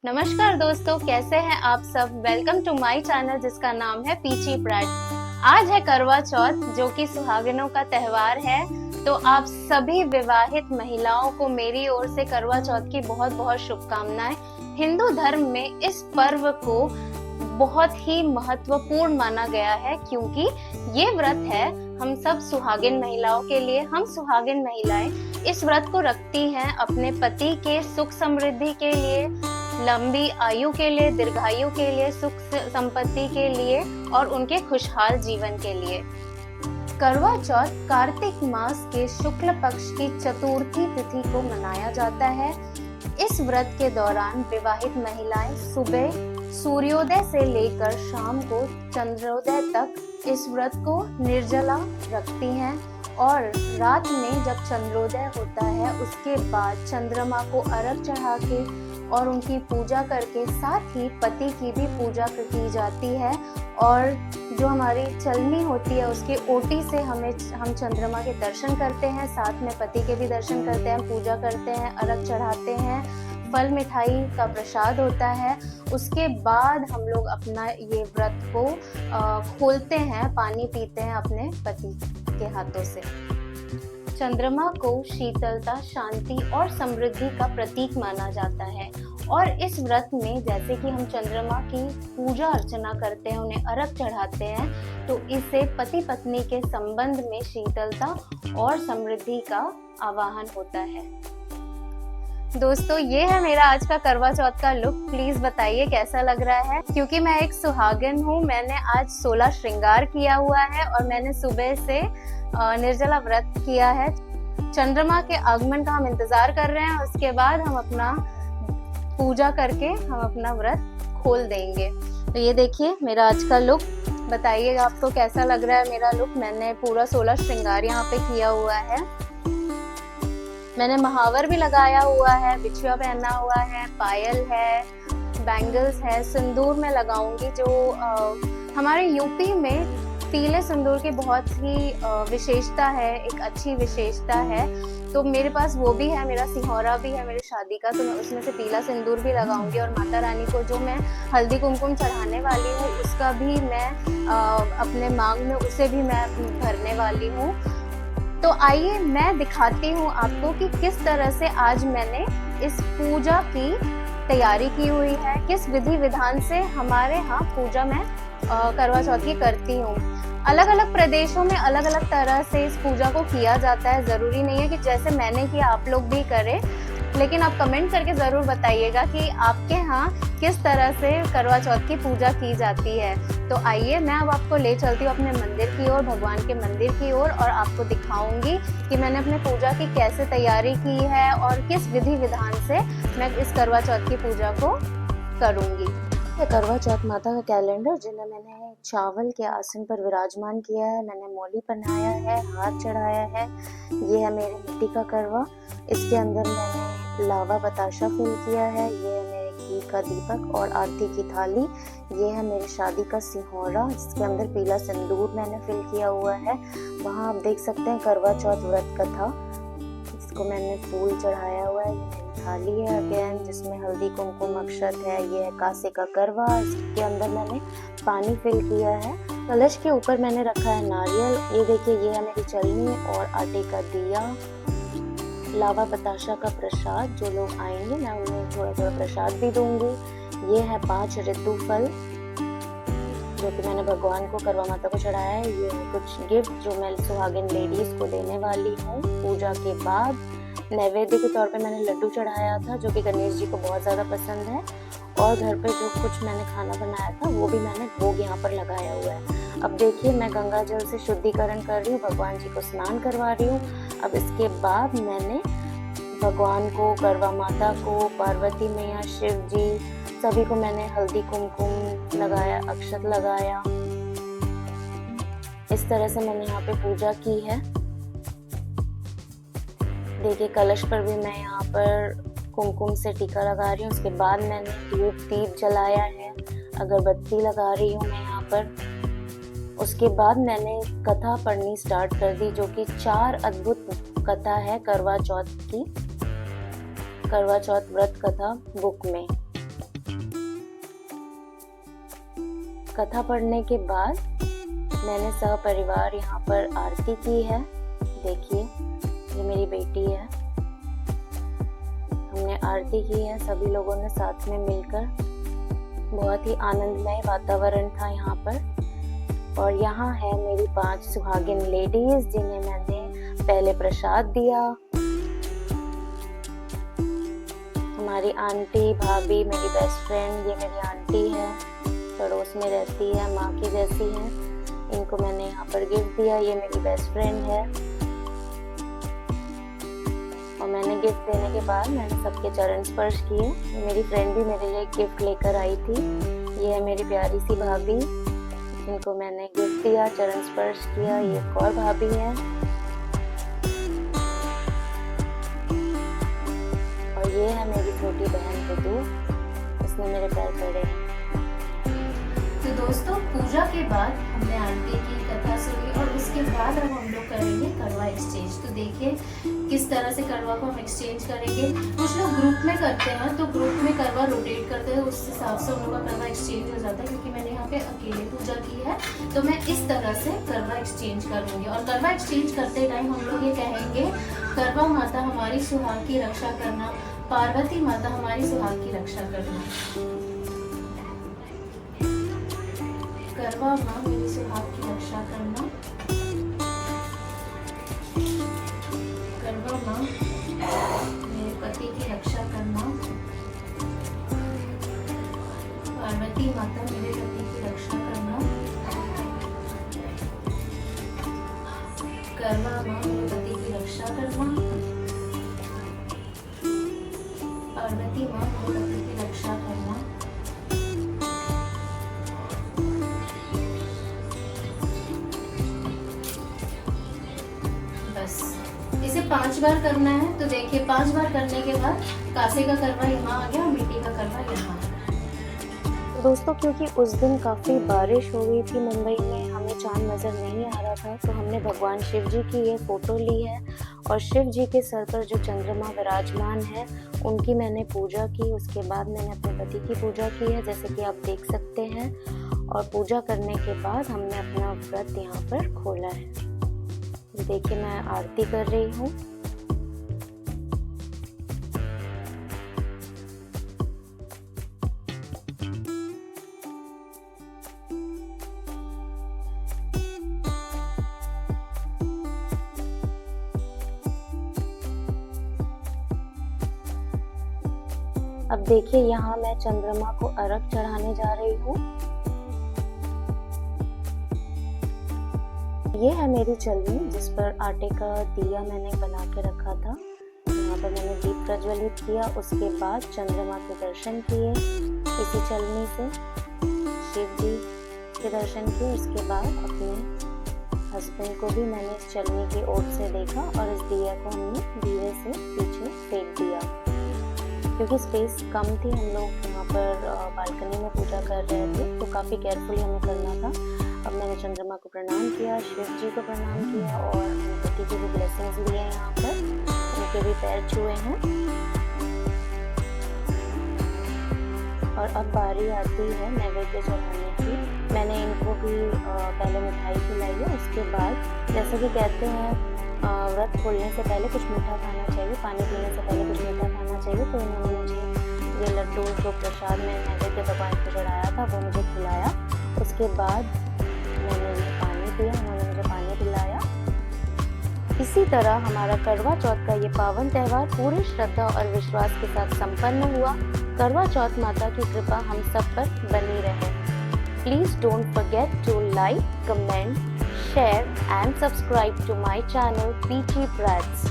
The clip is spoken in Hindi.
नमस्कार दोस्तों, कैसे हैं आप सब। वेलकम टू माय चैनल जिसका नाम है पीची प्राइड। आज है करवा चौथ जो कि सुहागिनों का त्योहार है। तो आप सभी विवाहित महिलाओं को मेरी ओर से करवा चौथ की बहुत बहुत शुभकामनाएं। हिंदू धर्म में इस पर्व को बहुत ही महत्वपूर्ण माना गया है क्योंकि ये व्रत है हम सब सुहागिन महिलाओं के लिए। हम सुहागिन महिलाएं इस व्रत को रखती हैं अपने पति के सुख समृद्धि के लिए, लंबी आयु के लिए, दीर्घायु के लिए, सुख संपत्ति के लिए और उनके खुशहाल जीवन के लिए। करवा चौथ कार्तिक मास के शुक्ल पक्ष की चतुर्थी तिथि को मनाया जाता है। इस व्रत के दौरान विवाहित महिलाएं सुबह सूर्योदय से लेकर शाम को चंद्रोदय तक इस व्रत को निर्जला रखती हैं और रात में जब चंद्रोदय होता है उसके बाद चंद्रमा को अर्घ चढ़ा के और उनकी पूजा करके साथ ही पति की भी पूजा की जाती है। और जो हमारी चलनी होती है उसके ओटी से हम चंद्रमा के दर्शन करते हैं, साथ में पति के भी दर्शन करते हैं, पूजा करते हैं, अर्घ चढ़ाते हैं, फल मिठाई का प्रसाद होता है। उसके बाद हम लोग अपना ये व्रत को खोलते हैं, पानी पीते हैं अपने पति के हाथों से। चंद्रमा को शीतलता, शांति और समृद्धि का प्रतीक माना जाता है और इस व्रत में जैसे कि हम चंद्रमा की पूजा अर्चना करते हैं, उन्हें अर्घ चढ़ाते हैं, तो इससे पति पत्नी के संबंध में शीतलता और समृद्धि का आवाहन होता है। दोस्तों, ये है मेरा आज का करवा चौथ का लुक। प्लीज बताइए कैसा लग रहा है। क्योंकि मैं एक सुहागिन हूँ, मैंने आज 16 श्रृंगार किया हुआ है और मैंने सुबह से निर्जला व्रत किया है। चंद्रमा के आगमन का हम इंतजार कर रहे हैं, उसके बाद हम अपना पूजा करके हम अपना व्रत खोल देंगे। तो ये देखिए मेरा आज का लुक, बताइएगा आपको कैसा लग रहा है मेरा लुक। मैंने पूरा 16 श्रृंगार यहाँ पे किया हुआ है। मैंने महावर भी लगाया हुआ है, बिछुआ पहना हुआ है, पायल है, बैंगल्स है, सिंदूर में लगाऊंगी। जो हमारे यूपी में पीले सिंदूर की बहुत ही विशेषता है, एक अच्छी विशेषता है, तो मेरे पास वो भी है। मेरा सिंहौरा भी है मेरी शादी का, तो मैं उसमें से पीला सिंदूर भी लगाऊंगी। और माता रानी को जो मैं हल्दी कुमकुम चढ़ाने वाली हूँ उसका भी मैं अपने मांग में उसे भी मैं भरने वाली हूँ। तो आइए मैं दिखाती हूँ आपको कि किस तरह से आज मैंने इस पूजा की तैयारी की हुई है, किस विधि विधान से हमारे यहाँ पूजा मैं करवा चौथ की करती हूँ। अलग अलग प्रदेशों में अलग अलग तरह से इस पूजा को किया जाता है। जरूरी नहीं है कि जैसे मैंने किया आप लोग भी करें, लेकिन आप कमेंट करके जरूर बताइएगा कि आपके यहाँ किस तरह से करवा चौथ की पूजा की जाती है। तो आइए मैं अब आपको ले चलती हूँ अपने मंदिर की ओर, भगवान के मंदिर की ओर, और आपको दिखाऊंगी कि मैंने अपने पूजा की कैसे तैयारी की है और किस विधि विधान से मैं इस करवा चौथ की पूजा को करूंगी। करवा चौथ माता का कैलेंडर जिन्हें मैंने चावल के आसन पर विराजमान किया है, मैंने मौली पहनाया है, हाथ चढ़ाया है। ये है मेरे मिट्टी का करवा, इसके अंदर मैंने लावा बताशा फिल किया है। ये है मेरे घी का दीपक और आरती की थाली। ये है मेरी शादी का सिंहौरा जिसके अंदर पीला सिंदूर मैंने फिल किया हुआ है। वहाँ आप देख सकते हैं करवा चौथ व्रत कथा, इसको मैंने फूल चढ़ाया हुआ है। ये थाली है अगेन जिसमें हल्दी कुमकुम अक्षत है। ये है कासे का करवा, इसके अंदर मैंने पानी फिल किया है। कलश के ऊपर मैंने रखा है नारियल। ये देखिए ये है मेरी चलनी और आटे का दिया। लावा बताशा का प्रसाद, जो लोग आएंगे मैं उन्हें थोड़ा थोड़ा प्रसाद भी दूंगी। ये है 5 ऋतु फल जो कि मैंने भगवान को, करवा माता को चढ़ाया है। ये है कुछ गिफ्ट जो मैं सुहागिन लेडीज को देने वाली हूँ पूजा के बाद। नैवेद्य के तौर पे मैंने लड्डू चढ़ाया था जो कि गणेश जी को बहुत ज़्यादा पसंद है। और घर पे जो कुछ मैंने खाना बनाया था वो भी मैंने भोग यहाँ पर लगाया हुआ है। अब देखिए मैं गंगा जल से शुद्धिकरण कर रही हूँ, भगवान जी को स्नान करवा रही हूँ। अब इसके बाद मैंने भगवान को, करवा माता को, पार्वती मैया, शिव जी, सभी को मैंने हल्दी कुमकुम लगाया, अक्षत लगाया। इस तरह से मैंने यहाँ पे पूजा की है। देखिए कलश पर भी मैं यहाँ पर कुमकुम से टीका लगा रही हूँ। उसके बाद मैंने धूप दीप जलाया है, अगरबत्ती लगा रही हूँ मैं यहाँ पर। उसके बाद मैंने कथा पढ़नी स्टार्ट कर दी जो कि 4 अद्भुत कथा है करवा चौथ की, करवा चौथ व्रत कथा बुक में। कथा पढ़ने के बाद मैंने सहपरिवार यहाँ पर आरती की है। देखिए, ये मेरी बेटी है। हमने आरती की है सभी लोगों ने साथ में मिलकर। बहुत ही आनंदमय वातावरण था यहाँ पर। और यहाँ है मेरी 5 सुहागिन लेडीज जिन्हें मैंने पहले प्रसाद दिया। हमारी आंटी, भाभी, मेरी बेस्ट फ्रेंड, ये मेरी आंटी है, पड़ोस में रहती है, माँ की जैसी है। इनको मैंने यहाँ पर गिफ्ट दिया। ये मेरी बेस्ट फ्रेंड है। और मैंने गिफ्ट देने के बाद मैंने सबके चरण स्पर्श किए। मेरी फ्रेंड भी मेरे लिए गिफ्ट लेकर आई थी। ये है मेरी प्यारी सी भाभी, जिनको मैंने गिफ्ट दिया, चरण स्पर्श किया। ये एक और भाभी है। और ये है मेरी छोटी बहन रितु, उसने मेरे पैर पड़े। तो दोस्तों, पूजा के बाद हमने आरती की, कथा सुनी और उसके बाद अब हम लोग करेंगे करवा एक्सचेंज। तो देखिए किस तरह से करवा को हम एक्सचेंज करेंगे। कुछ लोग ग्रुप में करते हैं, तो ग्रुप में करवा रोटेट करते हैं, उस हिसाब से उन लोगों का करवा एक्सचेंज हो जाता है। क्योंकि मैंने यहाँ पे अकेले पूजा की है, तो मैं इस तरह से करवा एक्सचेंज करूँगी। और करवा एक्सचेंज करते टाइम हम लोग ये कहेंगे, करवा माता हमारी सुहाग की रक्षा करना, पार्वती माता हमारी सुहाग की रक्षा करना। करवा माँ मेरी सुहाग की रक्षा करना, करवा माँ मेरे पति की रक्षा करना, पार्वती माता मेरे पति की रक्षा करना, करवा माँ मेरे पति की रक्षा करना, पार्वती माँ मेरे पति की रक्षा करना। इसे 5 बार करना है। तो देखिए 5 बार करने के बाद कासे का करवा यहाँ आ गया और मिट्टी का करवा यहाँ आ गया। दोस्तों, क्योंकि उस दिन काफ़ी बारिश हो गई थी मुंबई में, हमें चांद नज़र नहीं आ रहा था, तो हमने भगवान शिव जी की ये फ़ोटो ली है। और शिव जी के सर पर जो चंद्रमा विराजमान है, उनकी मैंने पूजा की। उसके बाद मैंने अपने पति की पूजा की है, जैसे कि आप देख सकते हैं। और पूजा करने के बाद हमने अपना व्रत यहाँ पर खोला है। देखिए, मैं आरती कर रही हूँ। अब देखिए, यहाँ मैं चंद्रमा को अर्घ चढ़ाने जा रही हूँ। ये है मेरी चलनी, जिस पर आटे का दिया मैंने बना के रखा था। यहाँ पर मैंने दीप प्रज्वलित किया। उसके बाद चंद्रमा के दर्शन किए इसी चलनी से, शिव जी के दर्शन किए। उसके बाद अपने हस्बैंड को भी मैंने इस चलनी की ओर से देखा और इस दिया को हमने धीरे से पीछे फेंक दिया। क्योंकि स्पेस कम थी, हम लोग यहाँ पर बालकनी में पूजा कर रहे थे, तो काफ़ी केयरफुली हमें करना था। अब मैंने चंद्रमा को प्रणाम किया, शिव जी को प्रणाम किया और अपने पति की भी ब्लेसिंग्स लिए हैं। यहाँ पर उनके भी पैर छुए हैं। और अब बारी आती है नैवेद्य चढ़ाने की। मैंने इनको भी पहले मिठाई खिलाई है। उसके बाद जैसे कि कहते हैं, व्रत खोलने से पहले कुछ मीठा खाना चाहिए, पानी पीने से पहले कुछ मीठा खाना चाहिए। तो इन्होंने मुझे ये लड्डू जो प्रसाद में नैवेद्य भगवान को चढ़ाया था, वो मुझे खिलाया। उसके बाद मैंने उन्हें पानी पिया, उन्होंने मुझे पानी पिलाया। इसी तरह हमारा करवा चौथ का ये पावन त्यौहार पूरी श्रद्धा और विश्वास के साथ संपन्न हुआ। करवा चौथ माता की कृपा हम सब पर बनी रहे। Please don't forget to like, comment, share and subscribe to my channel Peachy Brats.